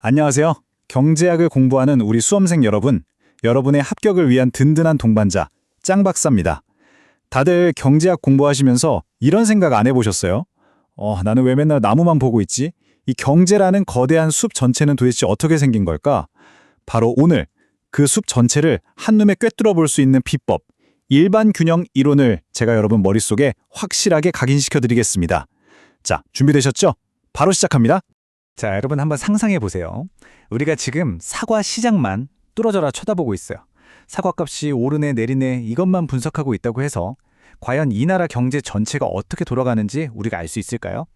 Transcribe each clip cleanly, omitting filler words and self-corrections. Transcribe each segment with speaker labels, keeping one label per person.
Speaker 1: 안녕하세요. 경제학을 공부하는 우리 수험생 여러분, 여러분의 합격을 위한 든든한 동반자, 짱 박사입니다. 다들 경제학 공부하시면서 이런 생각 안 해보셨어요? 나는 왜 맨날 나무만 보고 있지? 이 경제라는 거대한 숲 전체는 도대체 어떻게 생긴 걸까? 바로 오늘 그 숲 전체를 한눈에 꿰뚫어 볼 수 있는 비법, 일반 균형 이론을 제가 여러분 머릿속에 확실하게 각인시켜 드리겠습니다. 자, 준비되셨죠? 바로 시작합니다.
Speaker 2: 자, 여러분 한번 상상해 보세요. 우리가 지금 사과 시장만 뚫어져라 쳐다보고 있어요. 사과값이 오르네 내리네 이것만 분석하고 있다고 해서 과연 이 나라 경제 전체가 어떻게 돌아가는지 우리가 알 수 있을까요?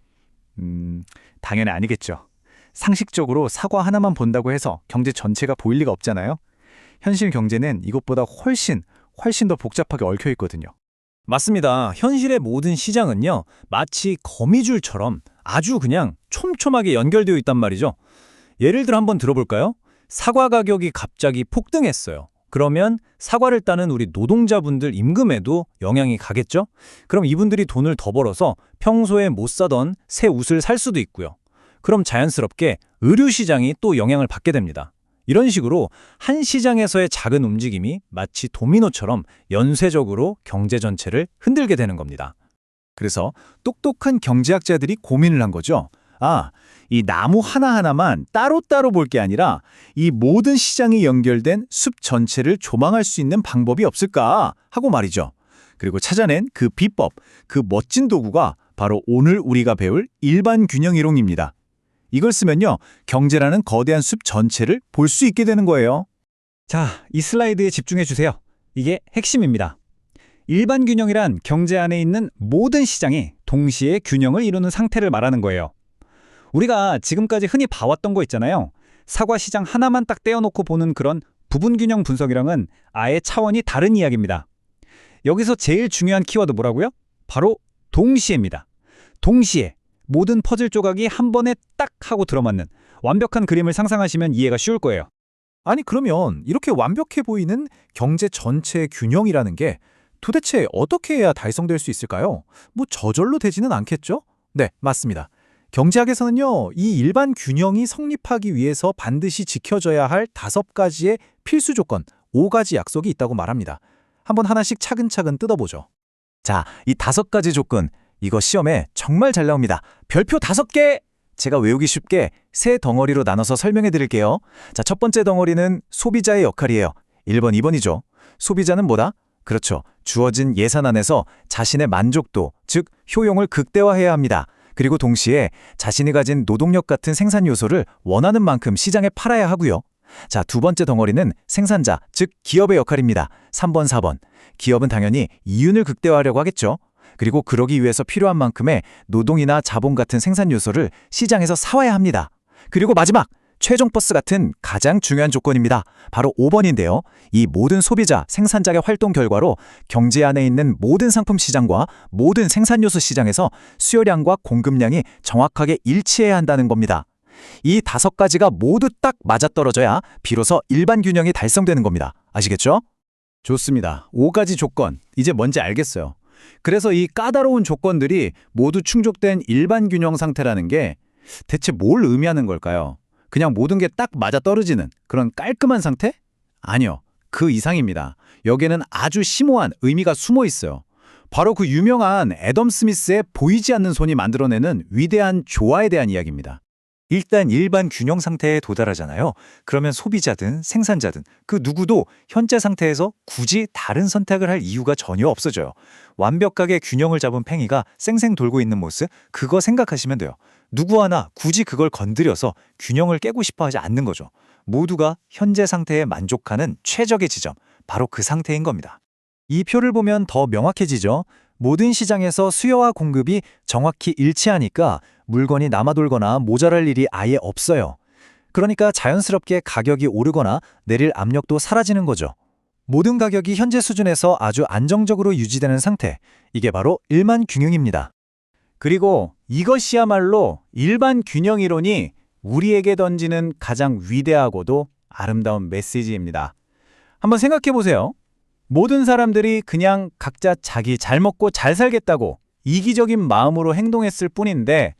Speaker 2: 당연히 아니겠죠. 상식적으로 사과 하나만 본다고 해서 경제 전체가 보일 리가 없잖아요. 현실 경제는 이것보다 훨씬 더 복잡하게 얽혀 있거든요.
Speaker 3: 맞습니다. 현실의 모든 시장은요, 마치 거미줄처럼 아주 그냥 촘촘하게 연결되어 있단 말이죠. 예를 들어 한번 들어볼까요? 사과 가격이 갑자기 폭등했어요. 그러면 사과를 따는 우리 노동자분들 임금에도 영향이 가겠죠? 그럼 이분들이 돈을 더 벌어서 평소에 못 사던 새 옷을 살 수도 있고요. 그럼 자연스럽게 의류 시장이 또 영향을 받게 됩니다. 이런 식으로 한 시장에서의 작은 움직임이 마치 도미노처럼 연쇄적으로 경제 전체를 흔들게 되는 겁니다.
Speaker 2: 그래서 똑똑한 경제학자들이 고민을 한 거죠. 이 나무 하나하나만 따로따로 볼 게 아니라 이 모든 시장이 연결된 숲 전체를 조망할 수 있는 방법이 없을까 하고 말이죠. 그리고 찾아낸 그 비법, 그 멋진 도구가 바로 오늘 우리가 배울 일반 균형 이론입니다. 이걸 쓰면요, 경제라는 거대한 숲 전체를 볼 수 있게 되는 거예요.
Speaker 3: 자, 이 슬라이드에 집중해 주세요. 이게 핵심입니다. 일반 균형이란 경제 안에 있는 모든 시장이 동시에 균형을 이루는 상태를 말하는 거예요. 우리가 지금까지 흔히 봐왔던 거 있잖아요. 사과 시장 하나만 딱 떼어놓고 보는 그런 부분 균형 분석이랑은 아예 차원이 다른 이야기입니다. 여기서 제일 중요한 키워드 뭐라고요? 바로 동시에입니다. 동시에 모든 퍼즐 조각이 한 번에 딱 하고 들어맞는 완벽한 그림을 상상하시면 이해가 쉬울 거예요.
Speaker 4: 아니 그러면 이렇게 완벽해 보이는 경제 전체의 균형이라는 게 도대체 어떻게 해야 달성될 수 있을까요? 뭐 저절로 되지는 않겠죠? 네, 맞습니다. 경제학에서는요, 이 일반 균형이 성립하기 위해서 반드시 지켜져야 할 5가지의 필수 조건, 5가지 약속이 있다고 말합니다. 한번 하나씩 차근차근 뜯어보죠.
Speaker 2: 자, 이 5가지 조건, 이거 시험에 정말 잘 나옵니다. 별표 5개! 제가 외우기 쉽게 세 덩어리로 나눠서 설명해 드릴게요. 자, 첫 번째 덩어리는 소비자의 역할이에요. 1번, 2번이죠. 소비자는 뭐다? 그렇죠. 주어진 예산 안에서 자신의 만족도, 즉 효용을 극대화해야 합니다. 그리고 동시에 자신이 가진 노동력 같은 생산 요소를 원하는 만큼 시장에 팔아야 하고요. 자, 두 번째 덩어리는 생산자, 즉 기업의 역할입니다. 3번, 4번. 기업은 당연히 이윤을 극대화하려고 하겠죠. 그리고 그러기 위해서 필요한 만큼의 노동이나 자본 같은 생산 요소를 시장에서 사와야 합니다. 그리고 마지막, 최종 버스 같은 가장 중요한 조건입니다. 바로 5번인데요. 이 모든 소비자, 생산자의 활동 결과로 경제 안에 있는 모든 상품 시장과 모든 생산 요소 시장에서 수요량과 공급량이 정확하게 일치해야 한다는 겁니다. 이 5가지가 모두 딱 맞아떨어져야 비로소 일반 균형이 달성되는 겁니다. 아시겠죠?
Speaker 1: 좋습니다. 5가지 조건, 이제 뭔지 알겠어요. 그래서 이 까다로운 조건들이 모두 충족된 일반 균형 상태라는 게 대체 뭘 의미하는 걸까요? 그냥 모든 게 딱 맞아떨어지는 그런 깔끔한 상태? 아니요. 그 이상입니다. 여기에는 아주 심오한 의미가 숨어 있어요. 바로 그 유명한 애덤 스미스의 보이지 않는 손이 만들어내는 위대한 조화에 대한 이야기입니다.
Speaker 2: 일단 일반 균형 상태에 도달하잖아요. 그러면 소비자든 생산자든 그 누구도 현재 상태에서 굳이 다른 선택을 할 이유가 전혀 없어져요. 완벽하게 균형을 잡은 팽이가 쌩쌩 돌고 있는 모습, 그거 생각하시면 돼요. 누구 하나 굳이 그걸 건드려서 균형을 깨고 싶어 하지 않는 거죠. 모두가 현재 상태에 만족하는 최적의 지점, 바로 그 상태인 겁니다. 이 표를 보면 더 명확해지죠. 모든 시장에서 수요와 공급이 정확히 일치하니까 물건이 남아돌거나 모자랄 일이 아예 없어요. 그러니까 자연스럽게 가격이 오르거나 내릴 압력도 사라지는 거죠. 모든 가격이 현재 수준에서 아주 안정적으로 유지되는 상태, 이게 바로 일반 균형입니다.
Speaker 1: 그리고 이것이야말로 일반 균형 이론이 우리에게 던지는 가장 위대하고도 아름다운 메시지입니다. 한번 생각해 보세요. 모든 사람들이 그냥 각자 자기 잘 먹고 잘 살겠다고 이기적인 마음으로 행동했을 뿐인데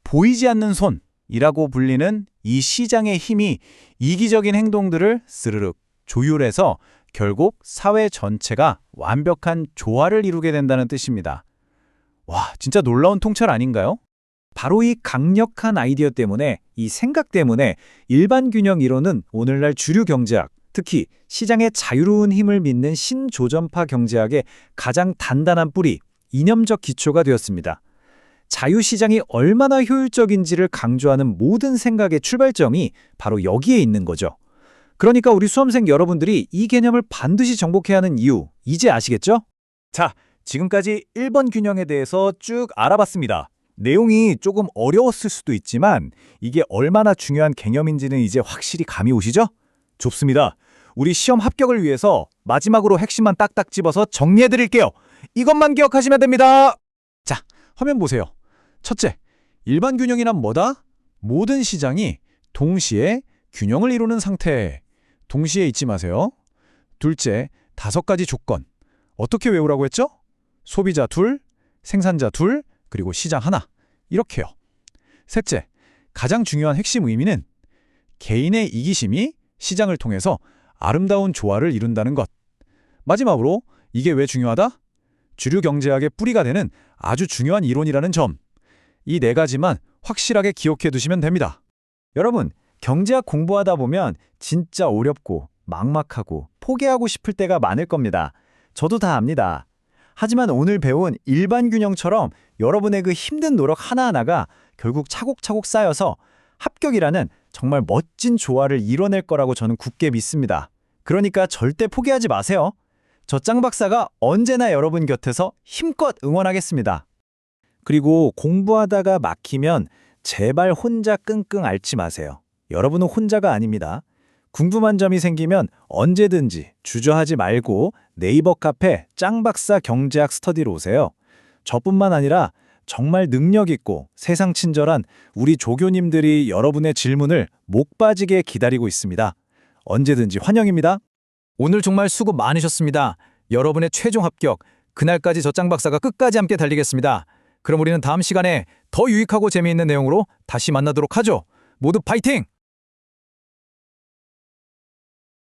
Speaker 1: 보이지 않는 손,
Speaker 2: 이라고 불리는 이 시장의 힘이 이기적인 행동들을 스르륵 조율해서 결국 사회 전체가 완벽한 조화를 이루게 된다는 뜻입니다. 와, 진짜 놀라운 통찰 아닌가요?
Speaker 3: 바로 이 강력한 아이디어 때문에, 이 생각 때문에 일반 균형 이론은 오늘날 주류 경제학, 특히 시장의 자유로운 힘을 믿는 신조전파 경제학의 가장 단단한 뿌리, 이념적 기초가 되었습니다. 자유시장이 얼마나 효율적인지를 강조하는 모든 생각의 출발점이 바로 여기에 있는 거죠. 그러니까 우리 수험생 여러분들이 이 개념을 반드시 정복해야 하는 이유, 이제 아시겠죠?
Speaker 2: 자, 지금까지 1번 균형에 대해서 쭉 알아봤습니다. 내용이 조금 어려웠을 수도 있지만 이게 얼마나 중요한 개념인지는 이제 확실히 감이 오시죠? 좋습니다. 우리 시험 합격을 위해서 마지막으로 핵심만 딱딱 집어서 정리해드릴게요. 이것만 기억하시면 됩니다.
Speaker 3: 자, 화면 보세요. 첫째, 일반 균형이란 뭐다? 모든 시장이 동시에 균형을 이루는 상태. 동시에 잊지 마세요. 둘째, 5가지 조건. 어떻게 외우라고 했죠? 소비자 둘, 생산자 둘, 그리고 시장 하나. 이렇게요. 셋째, 가장 중요한 핵심 의미는 개인의 이기심이 시장을 통해서 아름다운 조화를 이룬다는 것. 마지막으로 이게 왜 중요하다? 주류 경제학의 뿌리가 되는 아주 중요한 이론이라는 점. 이 4가지만 확실하게 기억해 두시면 됩니다.
Speaker 2: 여러분, 경제학 공부하다 보면 진짜 어렵고 막막하고 포기하고 싶을 때가 많을 겁니다. 저도 다 압니다. 하지만 오늘 배운 일반 균형처럼 여러분의 그 힘든 노력 하나하나가 결국 차곡차곡 쌓여서 합격이라는 정말 멋진 조화를 이뤄낼 거라고 저는 굳게 믿습니다. 그러니까 절대 포기하지 마세요. 저 짱 박사가 언제나 여러분 곁에서 힘껏 응원하겠습니다.
Speaker 3: 그리고 공부하다가 막히면 제발 혼자 끙끙 앓지 마세요. 여러분은 혼자가 아닙니다. 궁금한 점이 생기면 언제든지 주저하지 말고 네이버 카페 짱박사 경제학 스터디로 오세요. 저뿐만 아니라 정말 능력 있고 세상 친절한 우리 조교님들이 여러분의 질문을 목 빠지게 기다리고 있습니다. 언제든지 환영입니다.
Speaker 4: 오늘 정말 수고 많으셨습니다. 여러분의 최종 합격, 그날까지 저 짱박사가 끝까지 함께 달리겠습니다. 그럼 우리는 다음 시간에 더 유익하고 재미있는 내용으로 다시 만나도록 하죠. 모두 파이팅!